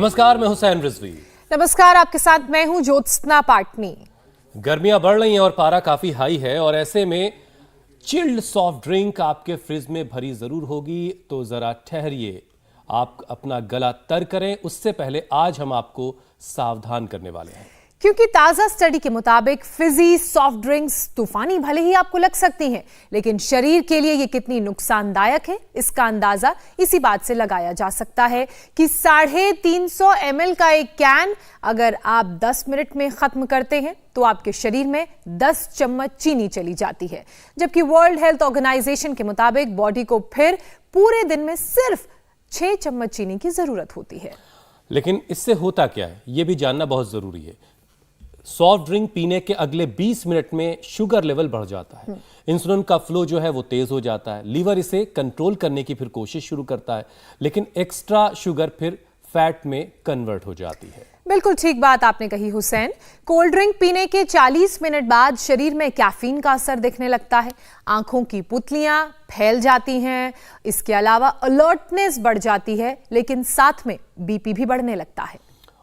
नमस्कार, मैं हुसैन रिजवी। नमस्कार, आपके साथ मैं हूं ज्योत्सना पाटनी। गर्मियां बढ़ रही हैं और पारा काफी हाई है और ऐसे में चिल्ड सॉफ्ट ड्रिंक आपके फ्रिज में भरी जरूर होगी, तो जरा ठहरिए, आप अपना गला तर करें। उससे पहले आज हम आपको सावधान करने वाले हैं, क्योंकि ताजा स्टडी के मुताबिक फिजी सॉफ्ट ड्रिंक्स तूफानी भले ही आपको लग सकती हैं, लेकिन शरीर के लिए ये कितनी नुकसानदायक है, इसका अंदाजा इसी बात से लगाया जा सकता है कि 350 ml का एक कैन अगर आप 10 मिनट में खत्म करते हैं तो आपके शरीर में 10 चम्मच चीनी चली जाती है, जबकि वर्ल्ड हेल्थ ऑर्गेनाइजेशन के मुताबिक बॉडी को फिर पूरे दिन में सिर्फ 6 चम्मच चीनी की जरूरत होती है। लेकिन इससे होता क्या है, यह भी जानना बहुत जरूरी है। सॉफ्ट ड्रिंक पीने के अगले 20 मिनट में शुगर लेवल बढ़ जाता है, इंसुलिन का फ्लो जो है वो तेज हो जाता है, लीवर इसे कंट्रोल करने की फिर कोशिश शुरू करता है, लेकिन एक्स्ट्रा शुगर फिर फैट में कन्वर्ट हो जाती है। बिल्कुल ठीक बात आपने कही हुसैन। कोल्ड ड्रिंक पीने के 40 मिनट बाद शरीर में कैफीन का असर दिखने लगता है, आंखों की पुतलियां फैल जाती हैं, इसके अलावा अलर्टनेस बढ़ जाती है, लेकिन साथ में बीपी भी बढ़ने लगता है।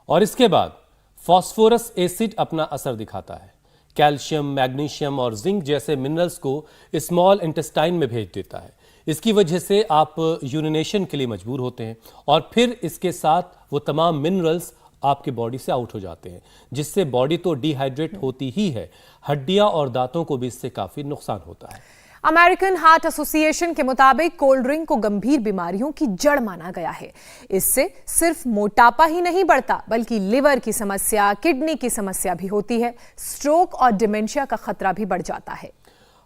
और इसके बाद फास्फोरस एसिड अपना असर दिखाता है, कैल्शियम, मैग्नीशियम और जिंक जैसे मिनरल्स को स्मॉल इंटेस्टाइन में भेज देता है। इसकी वजह से आप यूरिनेशन के लिए मजबूर होते हैं और फिर इसके साथ वो तमाम मिनरल्स आपके बॉडी से आउट हो जाते हैं, जिससे बॉडी तो डिहाइड्रेट होती ही है, हड्डियां और दांतों को भी इससे काफी नुकसान होता है। अमेरिकन हार्ट एसोसिएशन के मुताबिक कोल्ड ड्रिंक को गंभीर बीमारियों की जड़ माना गया है। इससे सिर्फ मोटापा ही नहीं बढ़ता, बल्कि लिवर की समस्या, किडनी की समस्या भी होती है, स्ट्रोक और डिमेंशिया का खतरा भी बढ़ जाता है।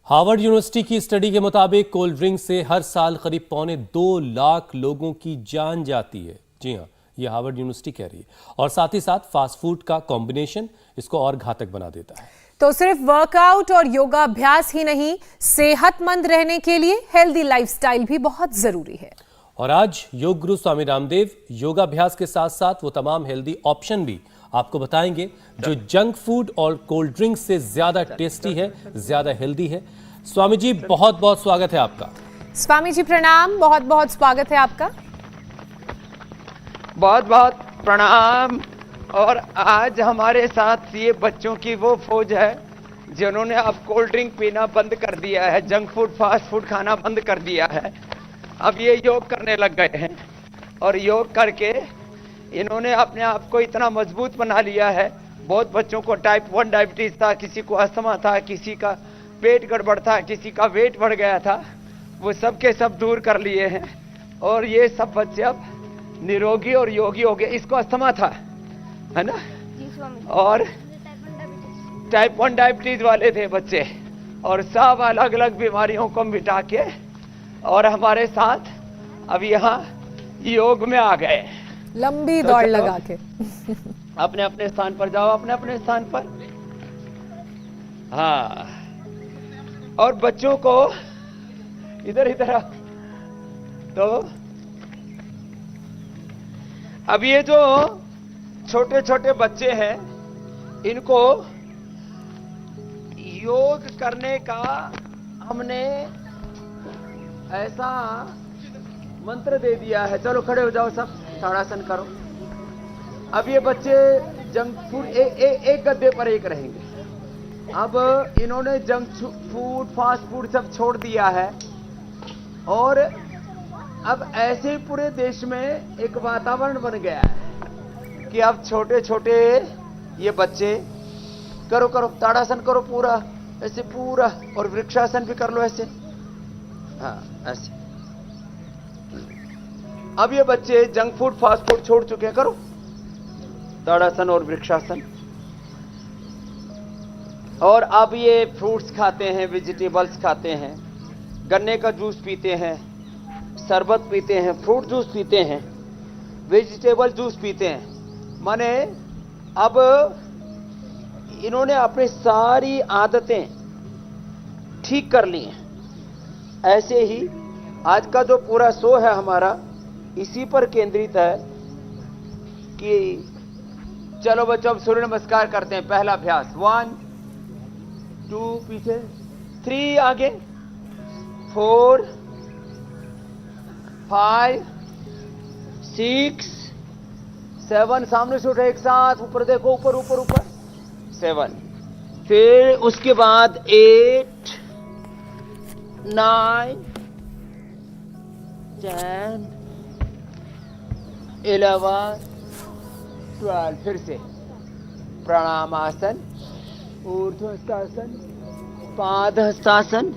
हार्वर्ड यूनिवर्सिटी की स्टडी के मुताबिक कोल्ड ड्रिंक से हर साल करीब 2.25 लाख लोगों की जान जाती है। जी हाँ, ये हार्वर्ड यूनिवर्सिटी कह रही है। और साथ ही साथ फास्ट फूड का कॉम्बिनेशन इसको और घातक बना देता है। तो सिर्फ वर्कआउट और योगाभ्यास ही नहीं, सेहतमंद रहने के लिए हेल्दी लाइफस्टाइल भी बहुत जरूरी है। और आज योग गुरु स्वामी रामदेव योगाभ्यास के साथ साथ वो तमाम हेल्दी ऑप्शन भी आपको बताएंगे जो जंक फूड और कोल्ड ड्रिंक से ज्यादा टेस्टी है, ज्यादा हेल्दी है। स्वामी जी, बहुत बहुत स्वागत है आपका। स्वामी जी प्रणाम, बहुत बहुत स्वागत है आपका। बहुत बहुत प्रणाम। और आज हमारे साथ ये बच्चों की वो फौज है जिन्होंने अब कोल्ड ड्रिंक पीना बंद कर दिया है, जंक फूड फास्ट फूड खाना बंद कर दिया है। अब ये योग करने लग गए हैं और योग करके इन्होंने अपने आप को इतना मजबूत बना लिया है। बहुत बच्चों को टाइप 1 डायबिटीज था, किसी को अस्थमा था, किसी का पेट गड़बड़ था, किसी का वेट बढ़ गया था, वो सब के सब दूर कर लिए हैं और ये सब बच्चे अब निरोगी और योगी हो गए। इसको अस्थमा था, है ना, और टाइप 1 डायबिटीज वाले थे बच्चे, और सब अलग अलग बीमारियों को मिटा के और हमारे साथ अब यहाँ योग में आ गए। लंबी दौड़ लगा के अपने अपने स्थान पर जाओ, अपने अपने स्थान पर। हाँ, और बच्चों को इधर इधर तो अब ये जो छोटे छोटे बच्चे हैं इनको योग करने का हमने ऐसा मंत्र दे दिया है। चलो खड़े हो जाओ, सब ताड़ासन करो। अब ये बच्चे जंक फूड एक गद्दे पर एक रहेंगे। अब इन्होंने जंक फूड फास्ट फूड सब छोड़ दिया है और अब ऐसे पूरे देश में एक वातावरण बन गया है कि अब छोटे छोटे ये बच्चे करो करो ताड़ासन करो पूरा, ऐसे पूरा, और वृक्षासन भी कर लो ऐसे। हाँ, ऐसे। अब ये बच्चे जंक फूड फास्ट फूड छोड़ चुके हैं, करो ताड़ासन और वृक्षासन। और अब ये फ्रूट्स खाते हैं, वेजिटेबल्स खाते हैं, गन्ने का जूस पीते हैं, शरबत पीते हैं, फ्रूट जूस पीते हैं, वेजिटेबल जूस पीते हैं। माने अब इन्होंने अपनी सारी आदतें ठीक कर ली हैं। ऐसे ही आज का जो पूरा शो है हमारा इसी पर केंद्रित है कि चलो बच्चों अब सूर्य नमस्कार करते हैं। पहला अभ्यास 1 2 पीछे, 3 आगे, 4 5 6 7 सामने से उठो एक साथ, ऊपर देखो, ऊपर ऊपर ऊपर 7। फिर उसके बाद 8 9 10 11 12। फिर से प्रणामासन, ऊर्ध्वहस्तासन, पादहस्तासन,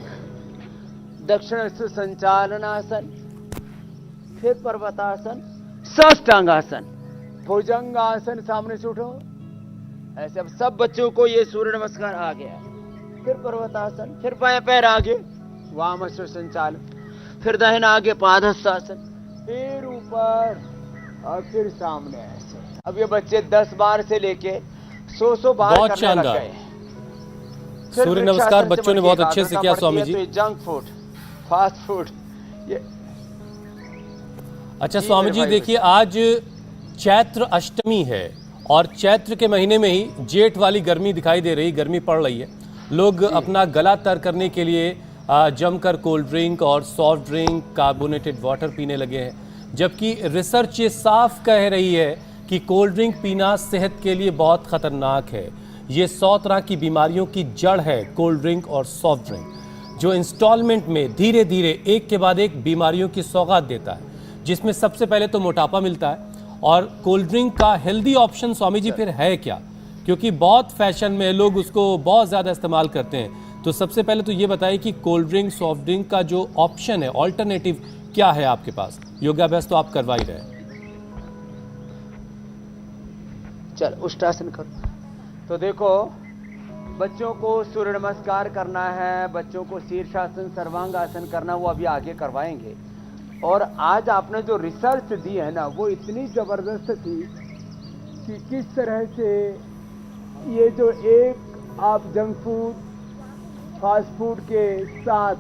दक्षिणस्थ संचालनासन, फिर पर्वतासन, साष्टांगासन, भुजंगासन, सामने से उठो ऐसे। अब सब बच्चों को ये सूर्य नमस्कार आ गया। फिर पर्वतासन, फिर बाएं पैर आगे वामस्थ संचालन, फिर दाहिना आगे पादहस्तासन, फिर ऊपर और फिर सामने ऐसे। अब ये बच्चे 10 बार से लेके 100 बार बहुत करने लग शानदार। गए। सूर्य नमस्कार बच्चों ने बहुत अच्छे से किया स्वामी जी। तो ये जंक फूड, फास्ट फूड, ये अच्छा जी स्वामी मेरे जी भाई देखिए, आज चैत्र अष्टमी है और चैत्र के महीने में ही जेठ वाली गर्मी दिखाई दे रही, गर्मी पड़ रही है। लोग अपना गला तर करने के लिए जमकर कोल्ड ड्रिंक और सॉफ्ट ड्रिंक, कार्बोनेटेड वाटर पीने लगे हैं, जबकि रिसर्च ये साफ कह रही है कि कोल्ड ड्रिंक पीना सेहत के लिए बहुत खतरनाक है। ये 100 तरह की बीमारियों की जड़ है कोल्ड ड्रिंक और सॉफ्ट ड्रिंक, जो इंस्टॉलमेंट में धीरे धीरे एक के बाद एक बीमारियों की सौगात देता है, जिसमें सबसे पहले तो मोटापा मिलता है। और कोल्ड ड्रिंक का हेल्दी ऑप्शन स्वामी जी फिर है क्या? क्योंकि बहुत फैशन में लोग उसको बहुत ज़्यादा इस्तेमाल करते हैं। तो सबसे पहले तो ये बताइए कि कोल्ड ड्रिंक, सॉफ्ट ड्रिंक का जो ऑप्शन है, ऑल्टरनेटिव क्या है आपके पास? योगाभ्यास तो आप करवा ही रहे हैं। चल उष्टासन करो। तो देखो, बच्चों को सूर्य नमस्कार करना है, बच्चों को शीर्षासन, सर्वांगासन करना, वो अभी आगे करवाएंगे। और आज आपने जो रिसर्च दी है ना, वो इतनी जबरदस्त थी कि किस तरह से ये जो एक आप जंक फूड, फास्ट फूड के साथ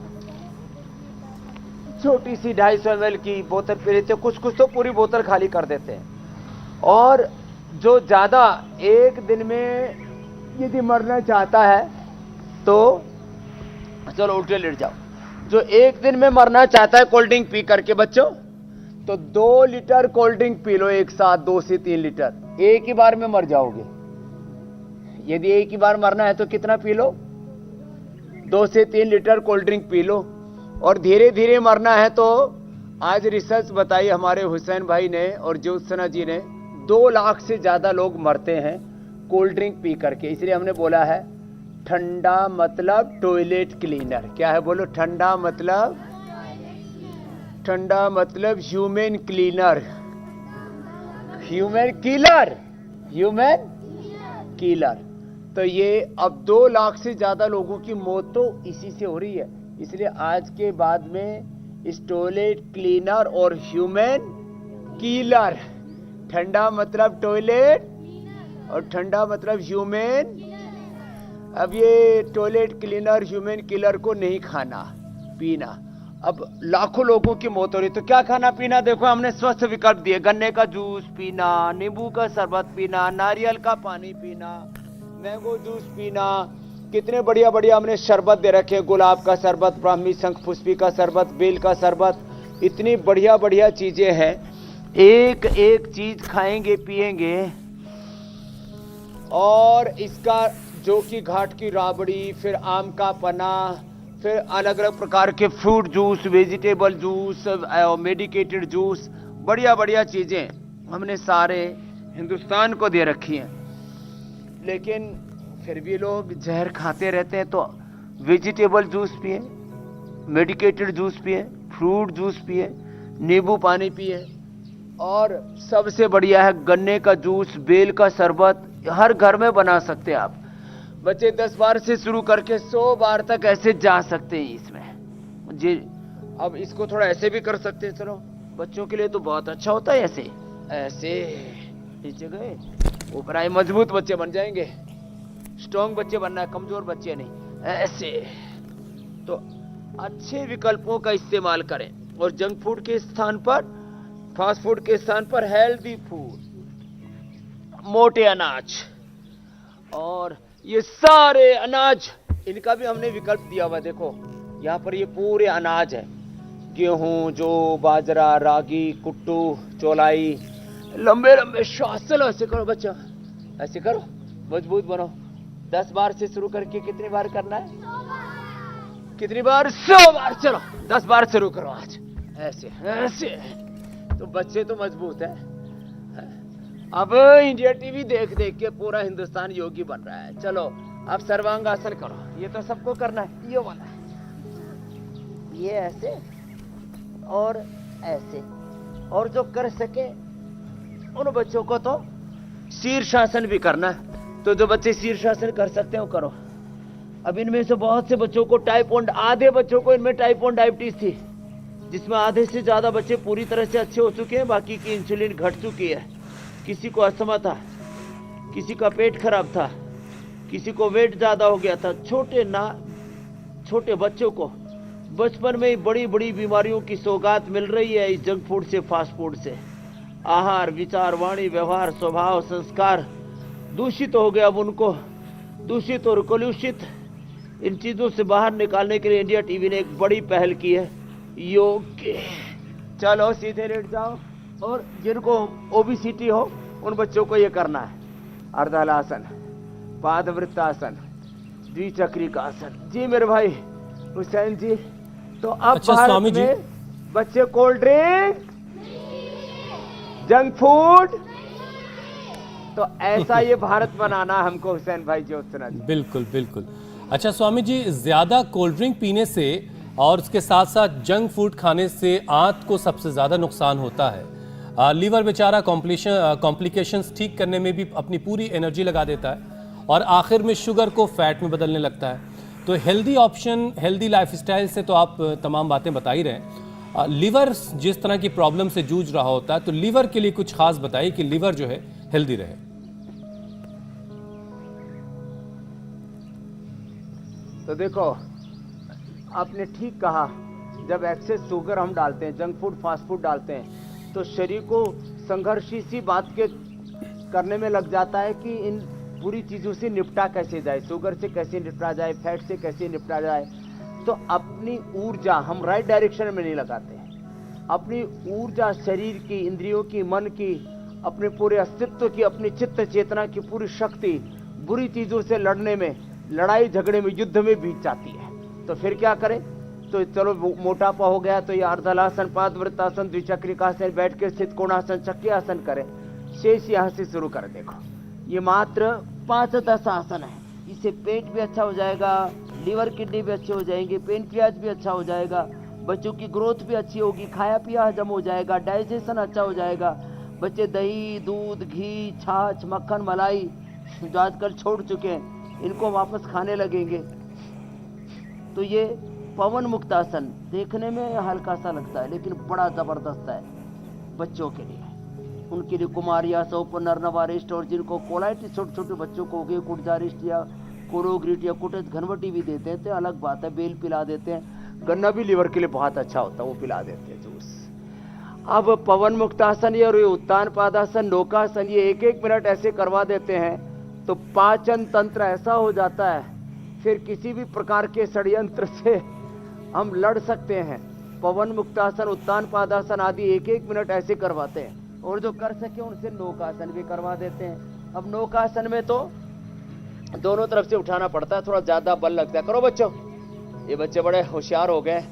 छोटी सी 250 ml की बोतल पी लेते, कुछ कुछ तो पूरी बोतल खाली कर देते हैं। और जो ज्यादा एक दिन में यदि मरना चाहता है तो चलो उल्टे लेट जाओ, जो एक दिन में मरना चाहता है कोल्ड ड्रिंक पी करके बच्चों, तो 2 litre cold drink P low एक साथ, 2 से 3 लीटर, एक ही बार में मर जाओगे। यदि एक ही बार मरना है तो कितना पी लो? 2 से 3 litre cold drink P low. और धीरे धीरे मरना है तो आज रिसर्च बताई हमारे हुसैन भाई ने और ज्योत्सना जी ने, 2 लाख से ज्यादा लोग मरते हैं कोल्ड ड्रिंक पी करके। इसलिए हमने बोला है ठंडा मतलब टॉयलेट क्लीनर। क्या है बोलो? ठंडा मतलब, ठंडा मतलब human cleaner, human killer, human killer. तो ये अब 2 लाख से ज्यादा लोगों की मौत तो इसी से हो रही है। इसलिए आज के बाद में इस टॉयलेट क्लीनर और ह्यूमन किलर, ठंडा मतलब टॉयलेट और ठंडा मतलब ह्यूमन, अब ये टॉयलेट क्लीनर, ह्यूमन किलर को नहीं खाना पीना। अब लाखों लोगों की मौत हो रही, तो क्या खाना पीना? देखो हमने स्वस्थ विकल्प दिए, गन्ने का जूस पीना, नींबू का शरबत पीना, नारियल का पानी पीना, मैंगो जूस पीना, कितने बढ़िया बढ़िया हमने शरबत दे रखे, गुलाब का शरबत, ब्राह्मी शंख पुष्पी का शरबत, बेल का शरबत, इतनी बढ़िया बढ़िया चीजें हैं। एक एक चीज खाएंगे पिएंगे। और इसका जो कि घाट की राबड़ी, फिर आम का पना, फिर अलग अलग प्रकार के fruit juice, vegetable juice, medicated juice, बढ़िया बढ़िया चीजें हमने सारे हिंदुस्तान को दे रखी हैं। लेकिन फिर भी लोग जहर खाते रहते हैं। तो वेजिटेबल जूस पिए, मेडिकेटेड जूस पिए, फ्रूट जूस पिए, नींबू पानी पिए, और सबसे बढ़िया है गन्ने का जूस, बेल का शरबत, हर घर में बना सकते हैं आप। बच्चे 10 बार से शुरू करके 100 बार तक ऐसे जा सकते हैं इसमें जी। अब इसको थोड़ा ऐसे भी कर सकते हैं, चलो बच्चों के लिए तो बहुत अच्छा होता है। ऐसे ऐसे नीचे गए, ऊपर आए, मजबूत बच्चे बन जाएंगे। स्ट्रॉन्ग बच्चे बनना है, कमजोर बच्चे नहीं। ऐसे तो अच्छे विकल्पों का इस्तेमाल करें, और जंक फूड के स्थान पर, फास्ट फूड के स्थान पर हेल्दी फूड, मोटे अनाज, और ये सारे अनाज, इनका भी हमने विकल्प दिया हुआ। देखो यहाँ पर ये पूरे अनाज है, गेहूं, जौ, बाजरा, रागी, कुट्टू, चौलाई, लंबे लंबे श्वास चलो, ऐसे करो बच्चों, ऐसे करो, मजबूत बनो। 10 बार से शुरू करके कितनी बार करना है? कितनी बार? 100 बार। चलो 10 बार शुरू करो आज, ऐसे ऐसे। तो बच्चे तो मजबूत है। अब इंडिया टीवी देख देख के पूरा हिंदुस्तान योगी बन रहा है। चलो अब सर्वांग आसन करो, ये तो सबको करना है। ये वाला, ये ऐसे और ऐसे। और जो कर सके उन बच्चों को तो शीर्षासन भी करना है। तो जो बच्चे शीर्षासन कर सकते हो करो। अब इनमें से बहुत से बच्चों को आधे बच्चों को इनमें टाइप 1 डायबिटीज थी, जिसमें आधे से ज्यादा बच्चे पूरी तरह से अच्छे हो चुके हैं, बाकी की इंसुलिन घट चुकी है। किसी को अस्थमा था, किसी का पेट खराब था, किसी को वेट ज्यादा हो गया था। छोटे बच्चों को बचपन में ही बड़ी बड़ी बीमारियों की सौगात मिल रही है इस जंक फूड से, फास्ट फूड से। आहार, विचार, वाणी, व्यवहार, स्वभाव, संस्कार दूषित हो गया। अब उनको दूषित और कलुषित इन चीजों से बाहर निकालने के लिए इंडिया टीवी ने एक बड़ी पहल की है, योग की। चलो सीधे लेट जाओ, और जिनको ओबेसिटी हो उन बच्चों को ये करना है। अर्धहलासन, पादवृत्तासन, द्विचक्रिकासन। जी मेरे भाई हुसैन जी। तो अब अच्छा, भारत स्वामी जी। में बच्चे कोल्ड ड्रिंक, जंक फूड, तो ऐसा ये भारत बनाना हमको हुसैन भाई ज्योत्सना जी। बिल्कुल बिल्कुल। अच्छा स्वामी जी, ज्यादा कोल्ड ड्रिंक पीने से और उसके साथ साथ जंक फूड खाने से आंत को सबसे ज्यादा नुकसान होता है। लीवर बेचारा कॉम्प्लिकेशंस ठीक करने में भी अपनी पूरी एनर्जी लगा देता है और आखिर में शुगर को फैट में बदलने लगता है। तो हेल्दी ऑप्शन, हेल्दी लाइफस्टाइल से तो आप तमाम बातें बता ही रहे हैं। लीवर जिस तरह की प्रॉब्लम से जूझ रहा होता है, तो लीवर के लिए कुछ खास बताइए कि लीवर जो है हेल्दी रहे। तो देखो, आपने ठीक कहा, जब एक्सेस शुगर हम डालते हैं, जंक फूड, फास्ट फूड डालते हैं, तो शरीर को संघर्षी सी बात के करने में लग जाता है कि इन पूरी चीजों से निपटा कैसे जाए, शुगर से कैसे निपटा जाए, फैट से कैसे निपटा जाए। तो अपनी ऊर्जा हम राइट डायरेक्शन में नहीं लगाते हैं। अपनी ऊर्जा शरीर की, इंद्रियों की, मन की, अपने पूरे अस्तित्व की, अपनी चित्त चेतना की पूरी शक्ति बुरी चीजों से लड़ने में, लड़ाई झगड़े में, युद्ध में बीत जाती है। तो फिर क्या करें? तो चलो मोटापा हो गया तो ये अर्धहलासन, पादवृत्तासन, द्विचक्रिकासन, बैठ के स्थित कोणासन, चक्रियासन करें। शेष यहाँ से शुरू करें। देखो ये मात्र 5-10 आसन है। इससे पेट भी अच्छा हो जाएगा, लीवर किडनी भी अच्छे हो जाएंगे, पेनक्रियाज भी अच्छा हो जाएगा, बच्चों की ग्रोथ भी अच्छी होगी, खाया पिया हजम हो जाएगा, डाइजेशन अच्छा हो जाएगा। बच्चे दही, दूध, घी, छाछ, मक्खन, मलाई जो आजकल छोड़ चुके हैं, इनको वापस खाने लगेंगे। तो ये पवन मुक्तासन देखने में हल्का सा लगता है, लेकिन बड़ा जबरदस्त है बच्चों के लिए। उनके लिए कुमारिया, सोप, नरनवारिष्ट, और जिनको कोलाइटिस छोटे छोटे बच्चों को हो गए, कुटजारिष्ट या कोरोग्रिट या कुटज घनवटी भी देते हैं, तो अलग बात है। बेल पिला देते हैं, गन्ना भी लीवर के लिए बहुत अच्छा होता है, वो पिला देते हैं जूस। अब पवन मुक्तासन और ये उत्तान पादासन, नौकासन, ये 1-1 मिनट ऐसे करवा देते हैं तो पाचन तंत्र ऐसा हो जाता है, फिर किसी भी प्रकार के षड्यंत्र से हम लड़ सकते हैं। पवन मुक्तासन, उत्तान पादासन आदि 1-1 मिनट ऐसे करवाते हैं, और जो कर सके उनसे नौकासन भी करवा देते हैं। अब नौकासन में तो दोनों तरफ से उठाना पड़ता है, थोड़ा ज्यादा बल लगता है। करो बच्चों, ये बच्चे बड़े होशियार हो गए।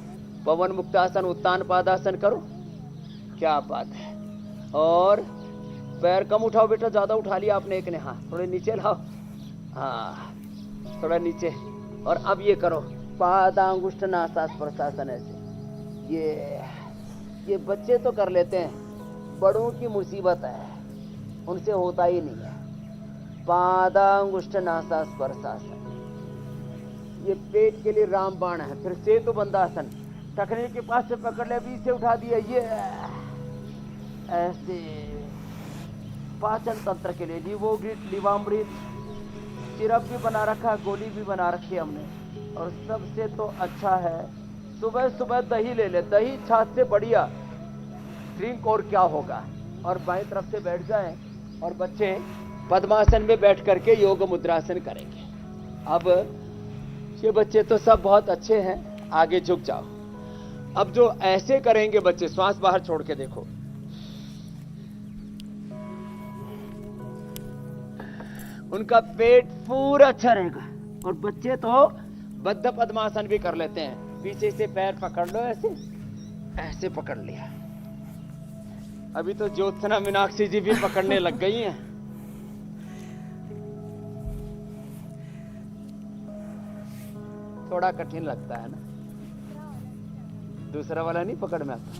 पवन मुक्तासन, उत्तान पादासन करो, क्या बात है। और पैर कम उठाओ बेटा, ज्यादा उठा लिया आपने एक ने। हाँ थोड़े नीचे लाओ, हाँ थोड़ा नीचे। और अब ये करो पादांगुष्ठ नासास्पर्शासन ऐसे। ये बच्चे तो कर लेते हैं, बड़ों की मुसीबत है, उनसे होता ही नहीं है। पादांगुष्ठ नासास्पर्शासन, ये पेट के लिए रामबाण है। फिर सेतु बंधासन, टखने के पास से पकड़ ले, बीच से उठा दिया, ये ऐसे। पाचन तंत्र के लिए लिवोग्रिट, लिवामृत, सिरप भी बना रखा, गोली भी बना रखी हमने। और सबसे तो अच्छा है सुबह सुबह दही ले ले, दही छाछ से बढ़िया ड्रिंक और क्या होगा। और बाएं तरफ से बैठ जाएं और बच्चे पद्मासन में बैठ करके योग मुद्रासन करेंगे। अब ये बच्चे तो सब बहुत अच्छे हैं, आगे झुक जाओ। अब जो ऐसे करेंगे बच्चे, श्वास बाहर छोड़ के देखो, उनका पेट पूरा अच्छा रहेगा। और बच्चे तो बद्ध पद्मासन भी कर लेते हैं। पीछे से पैर पकड़ लो, ऐसे ऐसे पकड़ लिया। अभी तो ज्योत्सना मीनाक्षी जी भी पकड़ने लग गई हैं। थोड़ा कठिन लगता है ना, दूसरा वाला नहीं पकड़ में आता।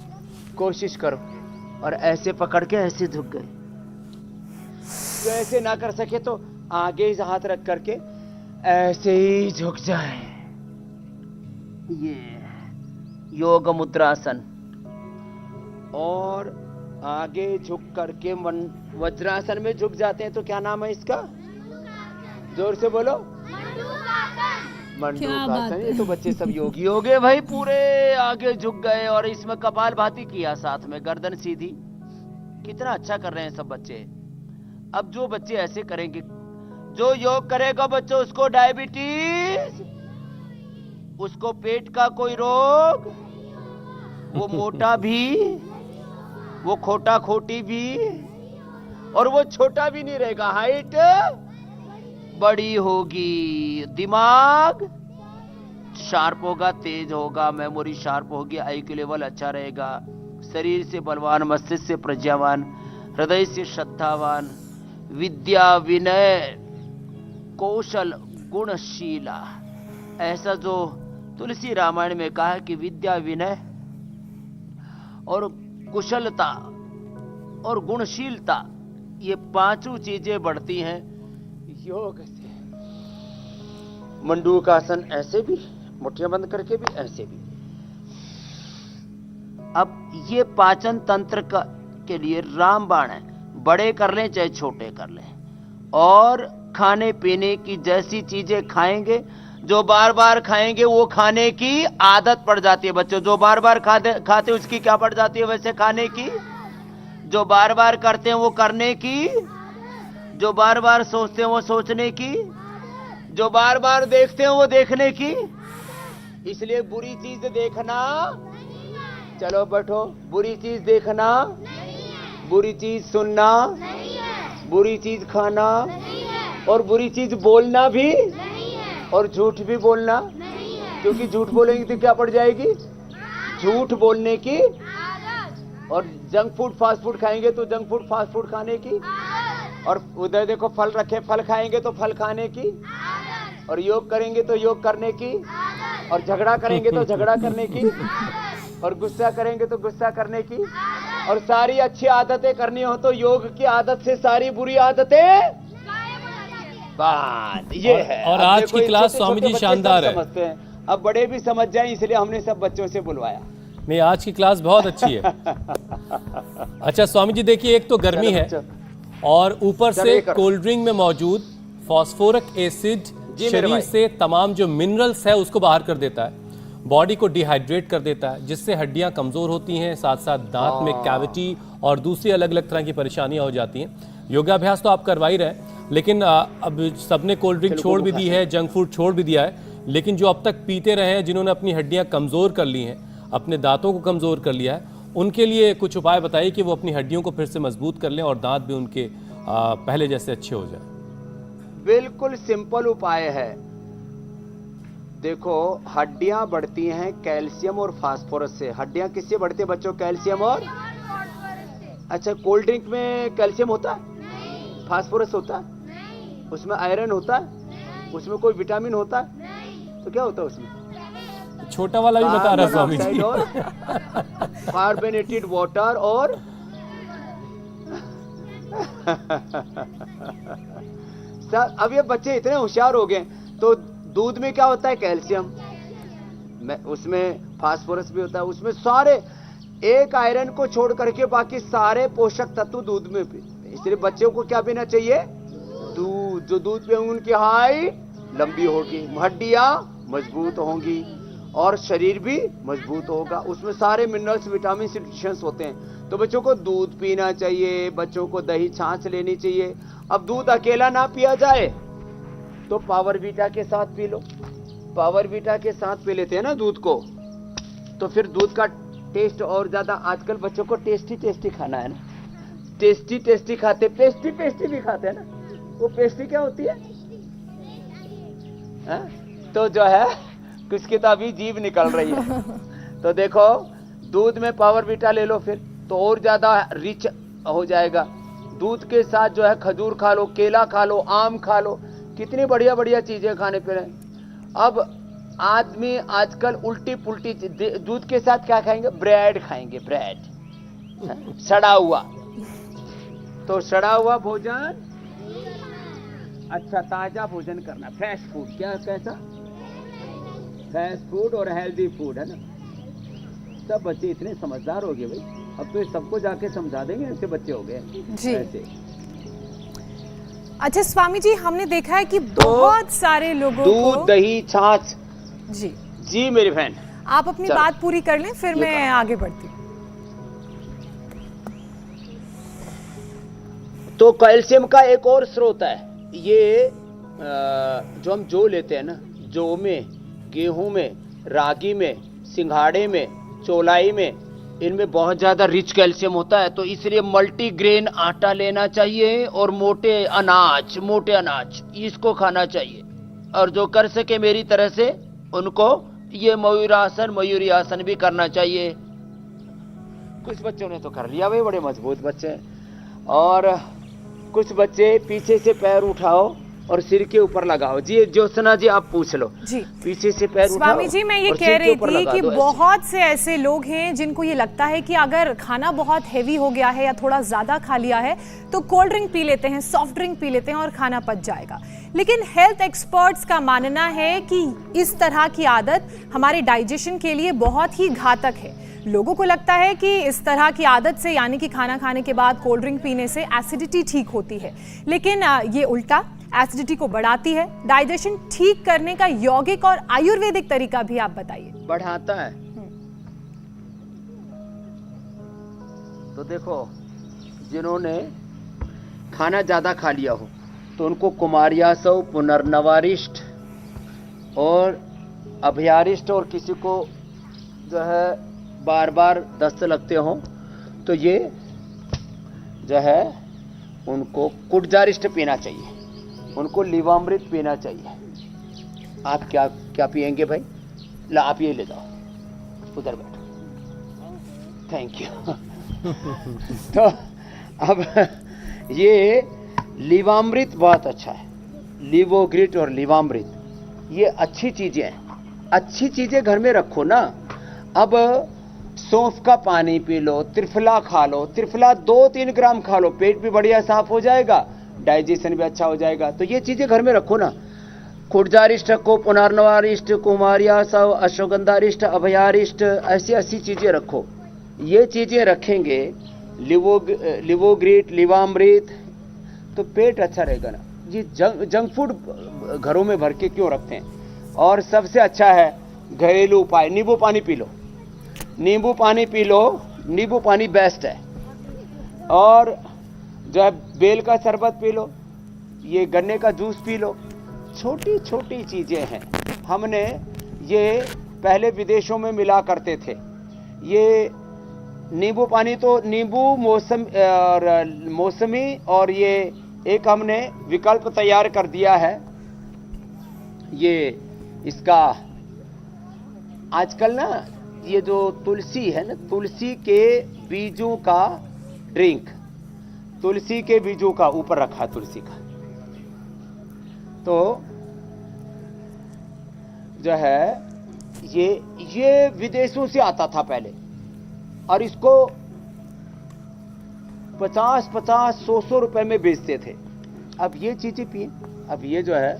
कोशिश करो और ऐसे पकड़ के ऐसे झुक गए। तो ऐसे ना कर सके तो आगे ही हाथ रख करके ऐसे ही झुक जाए। ये योग मुद्रासन। और आगे झुक करके वज्रासन में झुक जाते हैं तो क्या नाम है इसका? जोर से बोलो। मंडूकासन। ये तो बच्चे सब योगी हो गए भाई, पूरे आगे झुक गए और इसमें कपालभाति किया, साथ में गर्दन सीधी। कितना अच्छा कर रहे हैं सब बच्चे। अब जो बच्चे ऐसे करेंगे, जो योग करेगा बच्चों, उसको डायबिटीज, उसको पेट का कोई रोग, वो मोटा भी, वो खोटा खोटी भी, और वो छोटा भी नहीं रहेगा। हाइट बड़ी होगी, दिमाग शार्प होगा, तेज होगा, मेमोरी शार्प होगी, आईक्यू लेवल अच्छा रहेगा, शरीर से बलवान, मस्तिष्क से प्रज्ञावान, हृदय से श्रद्धावान, विद्या विनय कौशल गुणशीला। ऐसा जो तुलसी रामायण में कहा है कि विद्या विनय और कुशलता और गुणशीलता, ये पांचों चीजें बढ़ती हैं योग से। मंडूकासन ऐसे भी, मुट्ठियां बंद करके भी, ऐसे भी। अब ये पाचन तंत्र का के लिए रामबाण है। बड़े कर लें चाहे छोटे कर लें। और खाने पीने की जैसी चीजें खाएंगे, जो बार बार खाएंगे वो खाने की आदत पड़ जाती है बच्चों। जो बार बार खाते उसकी क्या पड़ जाती है वैसे खाने की? जो बार बार करते हैं वो करने की, जो बार बार सोचते हैं वो सोचने की, जो बार बार देखते हैं वो देखने की। इसलिए बुरी चीज देखना, चलो बैठो, बुरी चीज देखना, बुरी चीज सुनना, बुरी चीज खाना, और बुरी चीज बोलना भी, और झूठ भी बोलना, क्योंकि झूठ बोलेंगे तो क्या पड़ जाएगी? झूठ बोलने की। और जंक फूड फास्ट फूड खाएंगे तो जंक फूड फास्ट फूड खाने की। और उधर देखो फल रखे, फल खाएंगे तो फल खाने की। और योग करेंगे तो योग करने की। और झगड़ा करेंगे तो झगड़ा करने की। और गुस्सा करेंगे तो गुस्सा करने की। और सारी अच्छी आदतें करनी हो तो योग की आदत से सारी बुरी आदतें बात ये है। और आज की क्लास स्वामी जी शानदार है। समझते हैं, अब बड़े भी समझ जाएं, इसलिए हमने सब बच्चों से बुलवाया। नहीं, आज की क्लास बहुत अच्छी है। अच्छा स्वामी जी देखिए, एक तो गर्मी है और ऊपर से कोल्ड ड्रिंक में मौजूद फास्फोरिक एसिड शरीर से तमाम जो मिनरल्स है उसको बाहर कर देता है, बॉडी को डिहाइड्रेट कर देता है, जिससे हड्डियां कमजोर होती हैं, साथ साथ दांत में कैविटी और दूसरी अलग अलग तरह की परेशानियां हो जाती हैं। योगाभ्यास तो आप करवा ही रहे हैं, लेकिन अब सबने कोल्ड ड्रिंक छोड़ भी दी है, जंक फूड छोड़ भी दिया है, लेकिन जो अब तक पीते रहे हैं, जिन्होंने अपनी हड्डियां कमजोर कर ली हैं, अपने दांतों को कमजोर कर लिया है, उनके लिए कुछ उपाय बताइए कि वो अपनी हड्डियों को फिर से मजबूत कर लें और दांत भी उनके पहले जैसे अच्छे हो जाए। बिल्कुल सिंपल उपाय है। देखो, हड्डियां बढ़ती हैं कैल्शियम और फास्फोरस से। हड्डियां किससे बढ़ती है बच्चों? कैल्शियम और अच्छा, कोल्ड ड्रिंक में कैल्शियम होता है? फास्फोरस होता है? उसमें आयरन होता है? उसमें कोई विटामिन होता है? तो क्या होता है उसमें? छोटा वाला भी बता रहा स्वामी जी। कार्बोनेटेड वाटर और सर, अब ये बच्चे इतने होशियार हो गए, तो दूध में क्या होता है? कैल्शियम, उसमें फास्फोरस भी होता है, उसमें सारे, एक आयरन को छोड़ करके बाकी सारे पोषक तत्व दूध में भी। इसलिए बच्चों को क्या पीना चाहिए? दूध। जो दूध पिएंगे उनकी हाइट लंबी होगी, हड्डियां मजबूत होंगी और शरीर भी मजबूत होगा। उसमें सारे मिनरल्स, विटामिन डिफिशिएंस होते हैं। तो बच्चों को दूध पीना चाहिए, बच्चों को दही छाछ लेनी चाहिए। अब दूध अकेला ना पिया जाए तो पावर बीटा के साथ पी लो। पावर बीटा के साथ पी लेते हैं ना दूध को, तो फिर दूध का टेस्ट और ज्यादा। आजकल बच्चों को टेस्टी टेस्टी खाना है ना, टेस्टी टेस्टी खाते, पेस्टी पेस्टी भी खाते हैं ना। वो पेस्ट्री क्या होती है? तो जो है किसकी तो अभी जीभ निकल रही है। तो देखो दूध में पावर बीटा ले लो, फिर तो और ज्यादा रिच हो जाएगा। दूध के साथ जो है खजूर खा लो, केला खा लो, आम खा लो, कितनी बढ़िया बढ़िया चीजें खाने पे रहे। अब आदमी आजकल उल्टी पुल्टी दूध के साथ क्या खाएंगे? ब्रेड खाएंगे, ब्रेड सड़ा हुआ। तो सड़ा हुआ भोजन अच्छा, ताजा भोजन करना, फ्रेश फूड। क्या कैसा? फ्रेश फूड और हेल्दी फूड, है ना। सब बच्चे इतने समझदार हो गए भाई, अब तो सबको जाके समझा देंगे, ऐसे बच्चे हो गए जी। ऐसे। अच्छा स्वामी जी, हमने देखा है कि बहुत सारे लोगों को दूध, दही, छाछ। जी जी मेरी बहन, आप अपनी चलो। बात पूरी कर लें, फिर मैं आगे बढ़ती हूँ। तो कैल्शियम का एक और स्रोत है ये, जो हम जौ लेते हैं ना, जौ में, गेहूं में, रागी में, सिंघाड़े में, चौलाई में, इनमें बहुत ज्यादा रिच कैल्शियम होता है। तो इसलिए मल्टीग्रेन आटा लेना चाहिए और मोटे अनाज इसको खाना चाहिए। और जो कर सके मेरी तरह से उनको ये मयूरी आसन भी करना चाहिए। कुछ बच्चों ने तो कर लिया भाई, बड़े मजबूत बच्चे हैं। और कुछ बच्चे पीछे से पैर उठाओ और सिर के ऊपर लगाओ। जी ज्योत्सना जी आप पूछ लो। जी पीछे से पैर उठाओ। स्वामी जी, मैं ये कह रही थी कि बहुत से ऐसे लोग हैं जिनको ये लगता है कि अगर खाना बहुत हेवी हो गया है या थोड़ा ज्यादा खा लिया है तो कोल्ड ड्रिंक पी लेते हैं, सॉफ्ट ड्रिंक पी लेते हैं और खाना पच जाएगा। लेकिन हेल्थ एक्सपर्ट्स का मानना है कि इस तरह की आदत हमारे डाइजेशन के लिए बहुत ही घातक है। लोगों को लगता है कि इस तरह की आदत से, यानी कि खाना खाने के बाद कोल्ड ड्रिंक पीने से एसिडिटी ठीक होती है, लेकिन ये उल्टा एसिडिटी को बढ़ाती है। डाइजेशन ठीक करने का यौगिक और आयुर्वेदिक तरीका भी आप बताइए। बढ़ाता है। तो देखो, जिन्होंने खाना ज्यादा खा लिया हो तो उनको कुमार्यासव, पुनर्नवारिष्ट और अभयारिष्ट, और किसी को जो है बार बार दस्त लगते हो तो ये जो है उनको कुटजारिष्ट पीना चाहिए, उनको लीवामृत पीना चाहिए। आप क्या क्या पिएंगे भाई? ला आप ये ले जाओ, उधर बैठो। Thank you. तो अब ये लीवामृत बहुत अच्छा है, लीवोग्रिट और लीवामृत, ये अच्छी चीजें हैं। अच्छी चीजें घर में रखो ना। अब सौंफ का पानी पी लो, त्रिफला खा लो, त्रिफला 2-3 ग्राम खा लो, पेट भी बढ़िया साफ हो जाएगा, डाइजेशन भी अच्छा हो जाएगा। तो ये चीजें घर में रखो ना। कुटजारिष्ट रखो, पुनर्नवारिष्ट, कुमार्यासव, अश्वगंधारिष्ट, अभयारिष्ट, ऐसी चीजें रखो। ये चीजें रखेंगे, लिवोग्रिट, लीवामृत, तो पेट अच्छा रहेगा ना जी। जंक फूड घरों में भर के क्यों रखते हैं? और सबसे अच्छा है घरेलू उपाय, नींबू पानी पी लो, नींबू पानी पी लो, नींबू पानी बेस्ट है। और जो है बेल का शरबत पी लो, ये गन्ने का जूस पी लो। छोटी छोटी चीजें हैं। हमने ये पहले विदेशों में मिला करते थे। ये नींबू पानी तो नींबू, मौसमी और ये एक हमने विकल्प तैयार कर दिया है। ये इसका आजकल ना, ये जो तुलसी है ना, तुलसी के बीजों का ड्रिंक, तुलसी के बीजों का ऊपर रखा, तुलसी का, तो जो है ये विदेशों से आता था पहले, और इसको 50-50, 100 रुपए में बेचते थे। अब ये चीजें पिए। अब ये जो है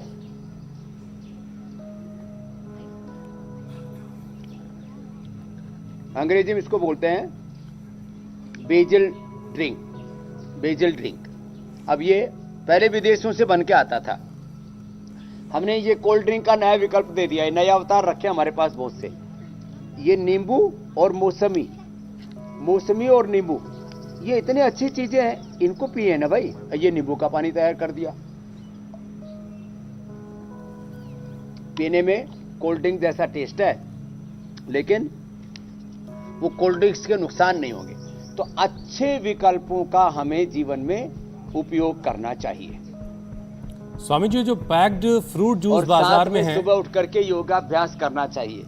अंग्रेजी में इसको बोलते हैं बेजल ड्रिंक, बेजल ड्रिंक। अब ये पहले विदेशों से बन के आता था। हमने ये कोल्ड ड्रिंक का नया विकल्प दे दिया है, नया अवतार रखे हमारे पास बहुत से। ये नींबू और मौसमी और नींबू, ये इतनी अच्छी चीजें हैं, इनको पिए ना भाई। ये नींबू का पानी तैयार कर दिया, पीने में कोल्ड ड्रिंक जैसा टेस्ट है, लेकिन वो कोल्ड ड्रिंक्स के नुकसान नहीं होंगे। तो अच्छे विकल्पों का हमें जीवन में उपयोग करना चाहिए। स्वामी जी, जो पैक्ड फ्रूट जूस और बाजार साथ में में है, सुबह उठ करके योगाभ्यास करना चाहिए।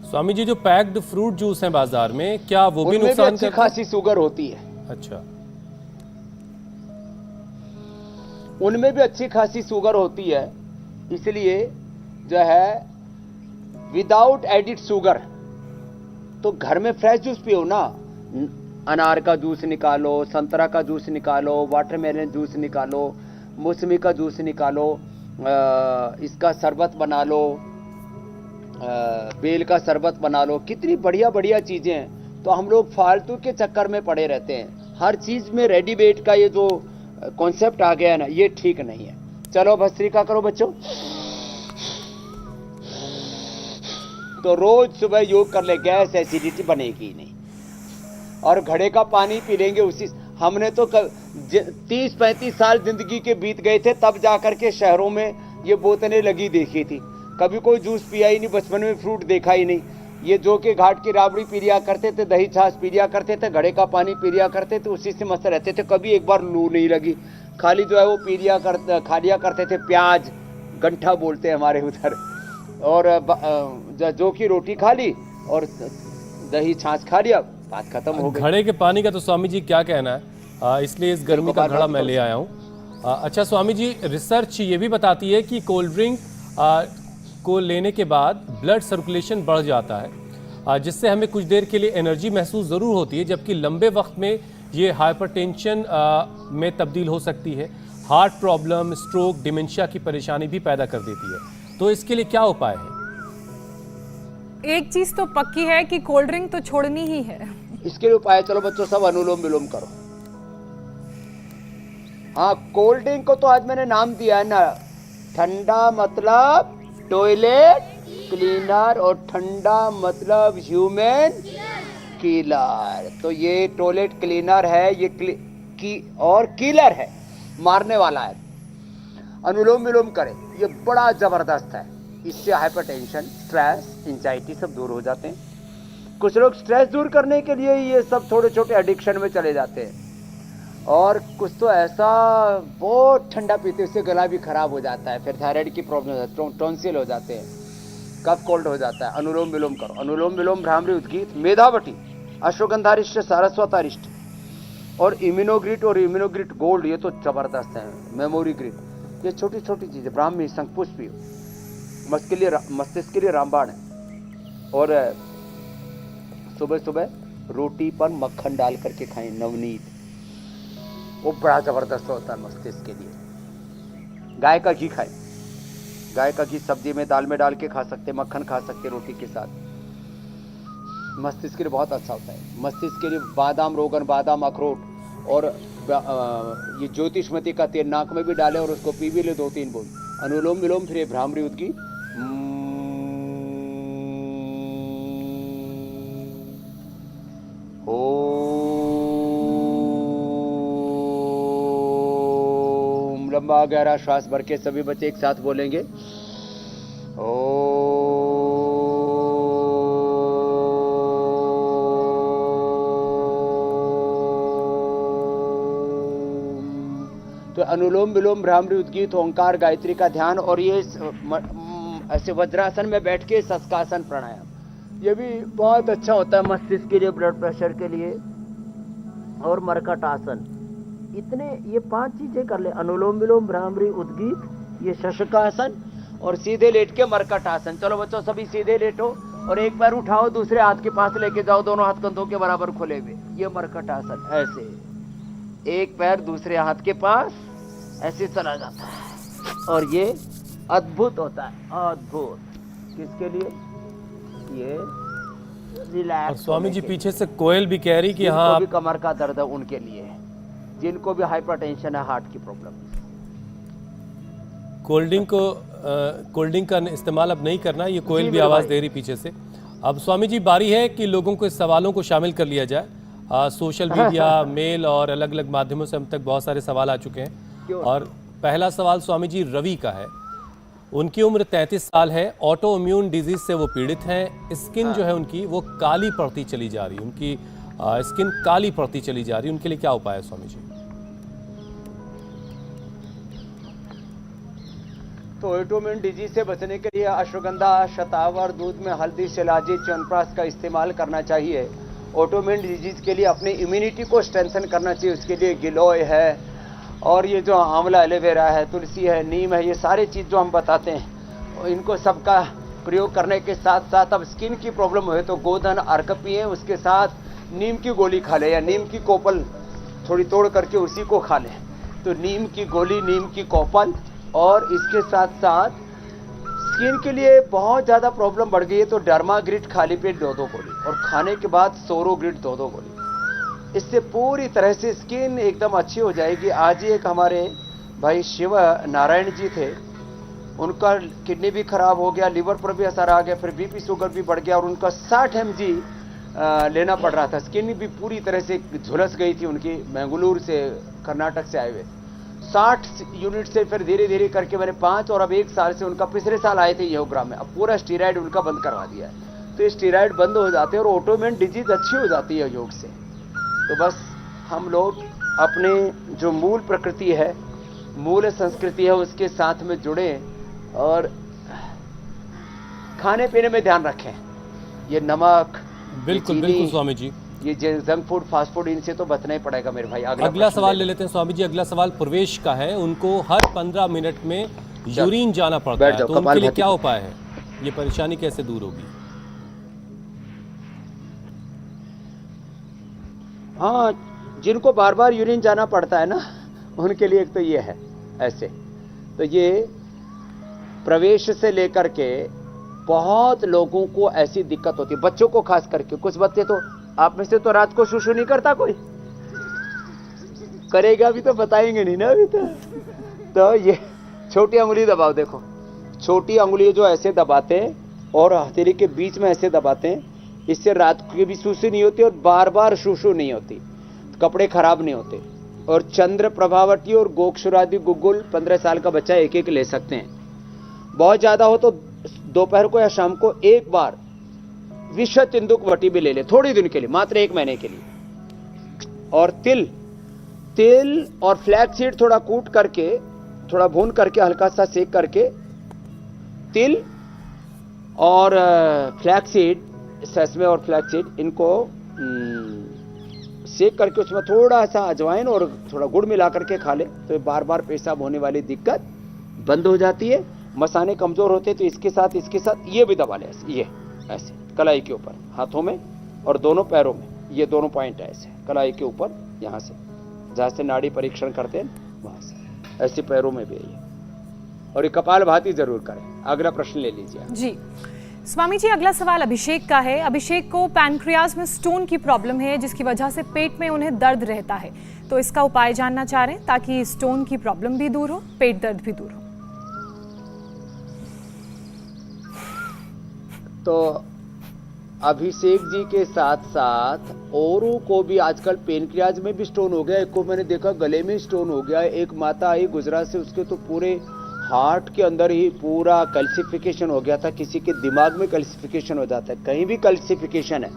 स्वामी जी जो पैक्ड फ्रूट जूस है बाजार में, क्या वो भी उनमें भी नुकसान अच्छी करता है? खासी शुगर होती है, अच्छा, उनमें भी अच्छी खासी शुगर होती है, इसलिए जो है विदाउट एडिड शुगर। तो घर में फ्रेश जूस पियो ना, अनार का जूस निकालो, संतरा का जूस निकालो, वाटरमेलन जूस निकालो, मौसमी का जूस निकालो, इसका शरबत बना लो, बेल का शरबत बना लो, कितनी बढ़िया बढ़िया चीजें हैं। तो हम लोग फालतू के चक्कर में पड़े रहते हैं। हर चीज में रेडीमेड का ये जो कॉन्सेप्ट आ गया है ना, ये ठीक नहीं है। चलो भस्त्रिका करो बच्चों। तो रोज सुबह योग कर ले, गैस एसिडिटी बनेगी ही नहीं। और घड़े का पानी पी लेंगे उसी। हमने तो 30-35 साल जिंदगी के बीत गए थे, तब जाकर के शहरों में ये बोतलें लगी देखी थी। कभी कोई जूस पिया ही नहीं, बचपन में फ्रूट देखा ही नहीं। ये जो के घाट की राबड़ी पी लिया करते थे, दही छाछ पी लिया करते थे, घड़े का पानी पी लिया करते थे, उसी से मस्त रहते थे। कभी एक बार लू नहीं लगी। खाली जो है वो खा लिया करते थे प्याज, गंठा बोलते हैं हमारे उधर, और जो की रोटी खा ली और दही छाछ खा लिया, बात खत्म हो गई। घड़े के पानी का तो स्वामी जी क्या कहना है, इसलिए इस गर्मी का घड़ा मैं ले आया हूँ। अच्छा स्वामी जी, रिसर्च ये भी बताती है कि कोल्ड ड्रिंक को लेने के बाद ब्लड सर्कुलेशन बढ़ जाता है, जिससे हमें कुछ देर के लिए एनर्जी महसूस ज़रूर होती है, जबकि लंबे वक्त में ये हाइपरटेंशन में तब्दील हो सकती है। हार्ट प्रॉब्लम, स्ट्रोक, डिमेंशिया की परेशानी भी पैदा कर देती है। तो इसके लिए क्या उपाय है? एक चीज तो पक्की है कि कोल्ड ड्रिंक तो छोड़नी ही है। इसके लिए उपाय, चलो बच्चों सब अनुलोम विलोम करो। हाँ, कोल्ड ड्रिंक को तो आज मैंने नाम दिया है ना, ठंडा मतलब टॉयलेट क्लीनर और ठंडा मतलब ह्यूमन किलर। तो ये टॉयलेट क्लीनर है, ये और किलर है, मारने वाला है। अनुलोम विलोम करें, ये बड़ा जबरदस्त है। इससे हाइपरटेंशन, स्ट्रेस, एंजाइटी सब दूर हो जाते हैं। कुछ लोग स्ट्रेस दूर करने के लिए ये सब छोटे छोटे एडिक्शन में चले जाते हैं, और कुछ तो ऐसा बहुत ठंडा पीते, उससे गला भी खराब हो जाता है, फिर थायराइड की प्रॉब्लम हो जाती है, टॉन्सिल हो जाते हैं, कफ कोल्ड हो जाता है। अनुलोम विलोम करो। अनुलोम विलोम, भ्रामरी, उद्गीत, मेधावटी, अश्वगंधारिष्ट, सरस्वतारिष्ट और इम्यूनोग्रिट और इम्यूनोग्रिट गोल्ड, ये तो जबरदस्त है। मेमोरी ग्रिट, ये छोटी छोटी चीजें। ब्राह्मी, शंखपुष्पी, मस्तिष्क के लिए रामबाण है। और सुबह सुबह रोटी पर मक्खन डाल करके खाएं, नवनीत, वो बड़ा जबरदस्त होता है मस्तिष्क के लिए। गाय का घी खाएं, गाय का घी सब्जी में, दाल में डाल के खा सकते, मक्खन खा सकते रोटी के साथ, मस्तिष्क के लिए बहुत अच्छा होता है। मस्तिष्क के लिए बादाम, रोगन, बादाम, अखरोट और ये ज्योतिषमती का तेल नाक में भी डाले और उसको पी भी ले 2-3 बूंद। अनुलोम विलोम, फिर भ्रामरी, उद्गीत, ओम। लंबा गहरा श्वास भर के सभी बच्चे एक साथ बोलेंगे, तो अनुलोम विलोम, भ्रामरी, उद्गीत, ओंकार, गायत्री का ध्यान, और ये ऐसे वज्रासन में बैठ के शशकासन प्राणायाम, ये भी बहुत अच्छा होता है मस्तिष्क के लिए, ब्लड प्रेशर के लिए। और मरकट आसन, इतने ये 5 चीजें कर ले। अनुलोम विलोम, भ्रामरी, उद्गीत, ये शशकासन, और सीधे लेट के मरकट आसन। चलो बच्चों सभी सीधे लेटो और एक पैर उठाओ, दूसरे हाथ के पास लेके जाओ, दोनों हाथ कंधों के बराबर खोले हुए। ये मरकट आसन, ऐसे एक पैर दूसरे हाथ के पास ऐसे चला जाता है, और ये अद्भुत होता है, अद्भुत। किसके लिए? ये रिलैक्स। और स्वामी जी पीछे से कोयल भी कह रही कि हाँ, भी कमर का दर्द है उनके लिए, जिनको भी हाइपरटेंशन है, हार्ट की प्रॉब्लम। कोल्ड ड्रिंक का इस्तेमाल अब नहीं करना। ये कोयल भी आवाज दे रही पीछे से। अब स्वामी जी बारी है कि लोगों को इस सवालों को शामिल कर लिया जाए। सोशल मीडिया, मेल और अलग अलग माध्यमों से हम तक बहुत सारे सवाल आ चुके हैं। और पहला सवाल स्वामी जी रवि का है। उनकी उम्र 33 साल है, ऑटो इम्यून डिजीज से वो पीड़ित हैं। स्किन जो है उनकी वो काली पड़ती चली जा रही है, उनकी स्किन काली पड़ती चली जा रही है। उनके लिए क्या उपाय है स्वामी जी? तो ऑटोइम्यून डिजीज से बचने के लिए अश्वगंधा, शतावर, दूध में हल्दी, शिलाजीत, च्यवनप्राश का इस्तेमाल करना चाहिए। ऑटोइम्यून डिजीज के लिए अपनी इम्यूनिटी को स्ट्रेंथन करना चाहिए, उसके लिए गिलोय है और ये जो आंवला, एलोवेरा है, तुलसी है, नीम है, ये सारे चीज़ जो हम बताते हैं इनको सबका प्रयोग करने के साथ साथ अब स्किन की प्रॉब्लम हुए तो गोधन अर्क पिए, उसके साथ नीम की गोली खा ले या नीम की कोपल थोड़ी तोड़ करके उसी को खा ले। तो नीम की गोली, नीम की कोपल, और इसके साथ साथ स्किन के लिए बहुत ज़्यादा प्रॉब्लम बढ़ गई है तो डर्माग्रिट खाली पेट 2-2 गोली और खाने के बाद सोरोग्रिट 2-2 गोली। इससे पूरी तरह से स्किन एकदम अच्छी हो जाएगी। आज ही एक हमारे भाई शिव नारायण जी थे, उनका किडनी भी खराब हो गया, लीवर पर भी असर आ गया, फिर बीपी शुगर भी बढ़ गया और उनका 60 mg लेना पड़ रहा था। स्किन भी पूरी तरह से झुलस गई थी उनकी, बेंगलुरु से, कर्नाटक से आए हुए 60 यूनिट से फिर धीरे धीरे करके मैंने 5 और अब 1 साल से उनका पिछले साल आए थे योगग्राम में, अब पूरा स्टीराइड उनका बंद करवा दिया है। तो ये स्टीराइड बंद हो जाते हैं और ऑटोइम्यून डिजीज अच्छी हो जाती है योग से। तो बस हम लोग अपने जो मूल प्रकृति है, मूल संस्कृति है, उसके साथ में जुड़े और खाने पीने में ध्यान रखें। ये नमक, बिल्कुल बिल्कुल स्वामी जी, ये जंक फूड, फास्ट फूड, इनसे तो बचना ही पड़ेगा मेरे भाई। अगला सवाल ले लेते हैं स्वामी जी। अगला सवाल प्रवेश का है। उनको हर 15 मिनट में यूरिन जाना पड़ता है, तो उनके लिए क्या उपाय है? ये परेशानी कैसे दूर होगी? हाँ, जिनको बार बार यूरिन जाना पड़ता है ना, उनके लिए एक तो ये है ऐसे। तो ये प्रवेश से लेकर के बहुत लोगों को ऐसी दिक्कत होती है, बच्चों को खास करके। कुछ बच्चे तो, आप में से तो रात को शुशु नहीं करता, कोई करेगा भी तो बताएंगे नहीं ना अभी तो ये छोटी अंगुली दबाओ, देखो छोटी अंगुली जो ऐसे दबाते हैं और हथेली के बीच में ऐसे दबाते हैं, इससे रात की भी शुशु नहीं होती और बार बार शुशु नहीं होती, कपड़े खराब नहीं होते। और चंद्र प्रभावती और गोक्षुरादि गुगुल 15 साल का बच्चा एक एक ले सकते हैं। बहुत ज्यादा हो तो दोपहर को या शाम को एक बार विश्व चिंदुक वटी भी ले ले, थोड़ी दिन के लिए, मात्र 1 महीने के लिए। और तिल और फ्लैक्स सीड थोड़ा कूट करके, थोड़ा भून करके, हल्का सा सेक करके, तिल और फ्लैक्स सीड, सेसमे और फ्लैक्स सीड, इनको सेक करके उसमें थोड़ा सा अजवाइन और थोड़ा गुड़ मिला करके खा ले तो बार बार पेशाब होने वाली दिक्कत बंद हो जाती है। मसाने कमजोर होते तो इसके साथ ये भी दबा ले, ये ऐसे कलाई के ऊपर, हाथों में और दोनों पैरों में, ये दोनों पॉइंट है ऐसे कलाई के ऊपर, यहाँ से जहाँ से नाड़ी परीक्षण करते हैं वहाँ से, ऐसे पैरों में भी है ये। और ये कपालभाति जरूर करें। अगला प्रश्न ले लीजिए जी। स्वामी जी, अगला सवाल अभिषेक का है। अभिषेक को पैनक्रियाज में स्टोन की प्रॉब्लम है, जिसकी वजह से पेट में उन्हें दर्द रहता है, तो इसका उपाय जानना चाह रहे हैं ताकि स्टोन की प्रॉब्लम भी दूर हो, पेट दर्द भी दूर हो। तो अभिषेक जी के साथ साथ औरों को भी आजकल पेनक्रियाज में भी स्टोन हो गया। एक को मैंने देखा गले में स्टोन हो गया, एक माता आई गुजरात से, उसके तो पूरे हार्ट के अंदर ही पूरा कैल्सिफिकेशन हो गया था। किसी के दिमाग में कैल्सिफिकेशन हो जाता है, कहीं भी कैल्सिफिकेशन है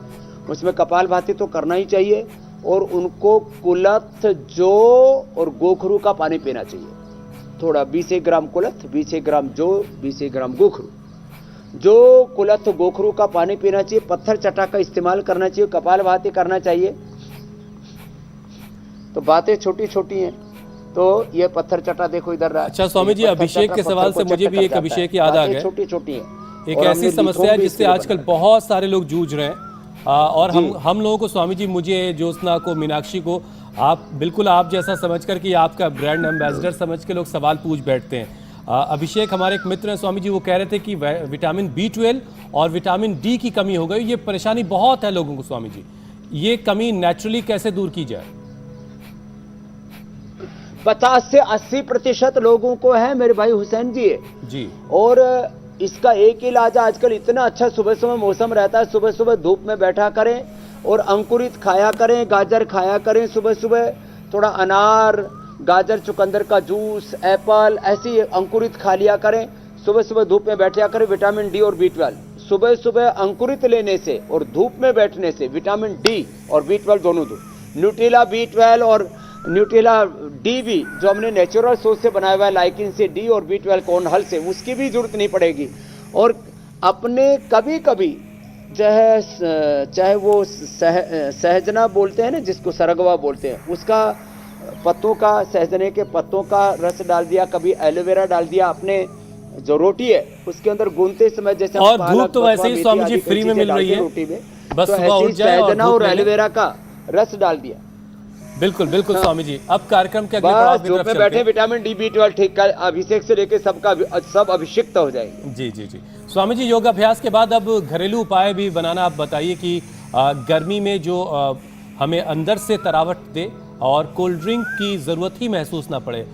उसमें कपालभाति तो करना ही चाहिए। और उनको कुलथ, जौ और गोखरू का पानी पीना चाहिए। थोड़ा 20 ग्राम कुलथ, 20 ग्राम जौ, 20 ग्राम गोखरू। जो कुलथ गोखरू का पानी पीना चाहिए, पत्थर चटा का इस्तेमाल करना चाहिए, कपालभाति करना चाहिए। तो बातें छोटी छोटी हैं, तो ये पत्थर चटा देखो इधर रहा। अच्छा स्वामी जी, अभिषेक के सवाल से मुझे भी एक अभिषेक याद आ गया। छोटी छोटी है, एक ऐसी समस्या है जिससे आजकल बहुत सारे लोग जूझ रहे हैं। और हम लोगों को स्वामी जी, मुझे, ज्योत्सना को, मीनाक्षी को, आप बिल्कुल आप जैसा समझ कर कि आपका ब्रांड एम्बेसडर समझ के लोग सवाल पूछ बैठते हैं। अभिषेक हमारे एक मित्र हैं स्वामी जी, वो कह रहे थे कि विटामिन B12 और विटामिन D की कमी हो गई। ये परेशानी बहुत है लोगों को स्वामी जी, ये कमी नेचुरली कैसे दूर की जाए? 50 से 80% लोगों को है मेरे भाई हुसैन जी। और इसका एक इलाज, आजकल इतना अच्छा सुबह सुबह मौसम रहता है, सुबह सुबह धूप में बैठा करें और अंकुरित खाया करें, गाजर खाया करें सुबह सुबह, थोड़ा अनार, गाजर, चुकंदर का जूस, एप्पल, ऐसी अंकुरित खा लिया करें। सुबह सुबह धूप में बैठा करें। विटामिन D और B12 सुबह सुबह अंकुरित लेने से और धूप में बैठने से विटामिन D और B12 दोनों दूर। न्यूट्रिला B12 और न्यूट्रेला डी भी जो हमने नेचुरल सोर्स से बनाया हुआ है, लाइकिन से डी और B12 कॉर्न हल से, उसकी भी जरूरत नहीं पड़ेगी। और अपने कभी कभी चाहे वो सहजना बोलते हैं ना, जिसको सरगवा बोलते हैं, उसका पत्तों का, सहजने के पत्तों का रस डाल दिया, कभी एलोवेरा डाल दिया, अपने जो रोटी है उसके अंदर गूंथते समय, जैसे और धूप तो वैसे ही स्वामी जी फ्री में मिल रही है, रोटी में, बस तो सुबह उठ जाए सहजना और एलोवेरा का रस डाल दिया। बिल्कुल बिल्कुल स्वामी जी। अब कार्यक्रम के अगले पड़ाव की जो तरफ में चलते बैठे हैं। विटामिन डी B12 ठीक का अभिषेक से लेके सबका सब अभिषिक्त हो जाएगी। जी जी जी स्वामी जी, योगाभ्यास के बाद अब घरेलू उपाय भी बनाना आप बताइए कि गर्मी में जो हमें अंदर से तरावट दे और कोल्ड ड्रिंक की जरूरत ही महसूस ना पड़े,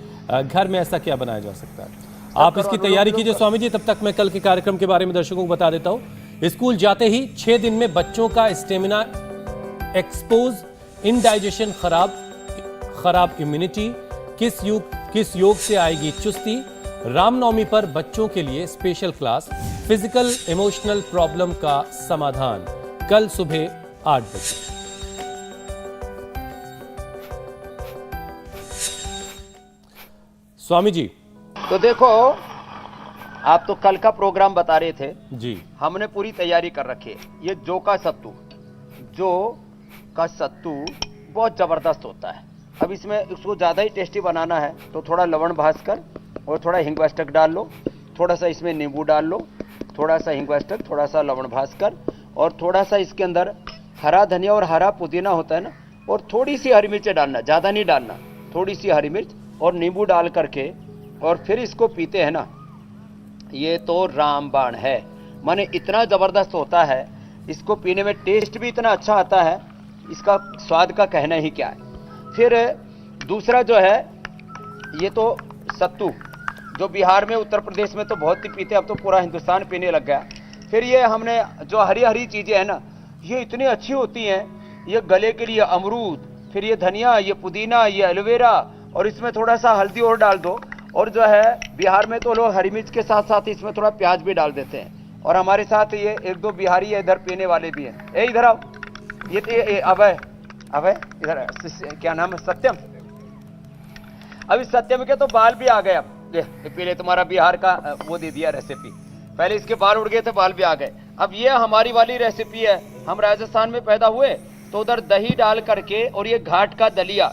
घर में ऐसा क्या बनाया जा सकता है? आप इसकी तैयारी कीजिए स्वामी जी, तब तक मैं कल के कार्यक्रम के बारे में दर्शकों को बता देता हूँ। स्कूल जाते ही 6 दिन में बच्चों का स्टेमिना एक्सपोज, इंडाइजेशन खराब इम्यूनिटी, किस योग से आएगी चुस्ती, रामनवमी पर बच्चों के लिए special class, physical emotional problem का समाधान, कल सुबह 8 बजे। स्वामी जी, तो देखो, आप तो कल का प्रोग्राम बता रहे थे जी, हमने पूरी तैयारी कर रखी है। ये जौ का सत्तू बहुत जबरदस्त होता है। अब इसमें उसको ज़्यादा ही टेस्टी बनाना है तो थोड़ा लवण भास्कर और थोड़ा हिंग अष्टक डाल लो, थोड़ा सा इसमें नींबू डाल लो, थोड़ा सा हिंग अष्टक, थोड़ा सा लवण भास्कर, और थोड़ा सा इसके अंदर हरा धनिया और हरा पुदीना होता है ना, और थोड़ी सी हरी मिर्च डालना, ज़्यादा नहीं डालना, थोड़ी सी हरी मिर्च और नींबू डाल करके, और फिर इसको पीते हैं ना, ये तो रामबाण है। माने इतना ज़बरदस्त होता है, इसको पीने में टेस्ट भी इतना अच्छा आता है, इसका स्वाद का कहना ही क्या है। फिर दूसरा जो है, ये तो सत्तू जो बिहार में, उत्तर प्रदेश में तो बहुत ही पीते हैं, अब तो पूरा हिंदुस्तान पीने लग गया। फिर ये हमने जो हरी हरी चीज़ें हैं ना, ये इतनी अच्छी होती हैं, ये गले के लिए अमरूद, फिर ये धनिया, ये पुदीना, ये एलोवेरा, और इसमें थोड़ा सा हल्दी और डाल दो, और जो है बिहार में तो लोग हरी मिर्च के साथ साथ इसमें थोड़ा प्याज भी डाल देते हैं। और हमारे साथ ये 1-2 बिहारी इधर पीने वाले भी हैं। ए इधर आओ, ये अभय इधर, क्या नाम है, सत्यम। अभी सत्यम के तो बाल भी आ गए। अब ये पहले तुम्हारा बिहार का वो दे दिया रेसिपी, पहले इसके बाल उड़ गए थे, बाल भी आ गए। अब ये हमारी वाली रेसिपी है। हम राजस्थान में पैदा हुए तो उधर दही डाल करके, और ये घाट का दलिया,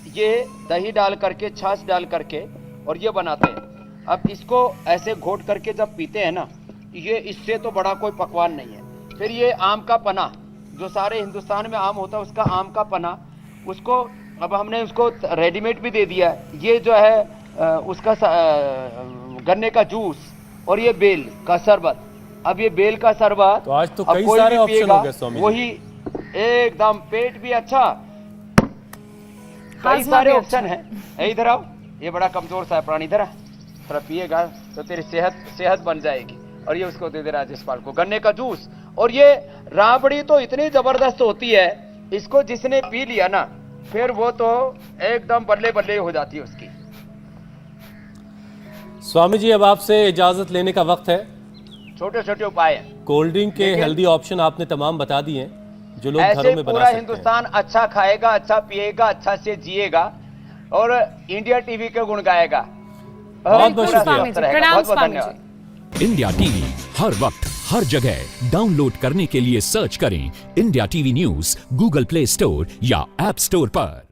ये दही डाल करके, छाछ डाल करके, और ये बनाते हैं। अब इसको ऐसे घोट करके जब पीते हैं ना, ये इससे तो बड़ा कोई पकवान नहीं है। फिर ये आम का पना, जो सारे हिंदुस्तान में आम होता है, उसका आम का पना, उसको अब हमने उसको रेडीमेड भी दे दिया है। ये जो है उसका गन्ने का जूस, और ये बेल का शरबत। अब ये बेल का शरबत तो आज तो कई सारे ऑप्शन हो गए स्वामी जी। वही एकदम पेट भी अच्छा, कई सारे ऑप्शन है। इधर आओ, ये बड़ा कमजोर सा है प्राणी, इधर थोड़ा पिएगा तो तेरी सेहत बन जाएगी। और ये उसको दे दे राजेश पाल को, गन्ने का जूस। और ये राबड़ी तो इतनी जबरदस्त होती है, इसको जिसने पी लिया ना, फिर वो तो एकदम बल्ले बल्ले हो जाती है उसकी। स्वामी जी, अब आपसे इजाजत लेने का वक्त है। छोटे छोटे उपाय हैं। कोल्ड ड्रिंक के हेल्दी ऑप्शन आपने तमाम बता दिए हैं, जो लोग घरों में बना पूरा सकते हिंदुस्तान अच्छा खाएगा, अच्छा पिएगा, अच्छा से जिएगा, और इंडिया टीवी के गुण गाएगा। बहुत बहुत शुक्रिया। बहुत बहुत धन्यवाद। इंडिया टीवी हर वक्त हर जगह डाउनलोड करने के लिए सर्च करें India TV news Google play store या ऐप स्टोर पर।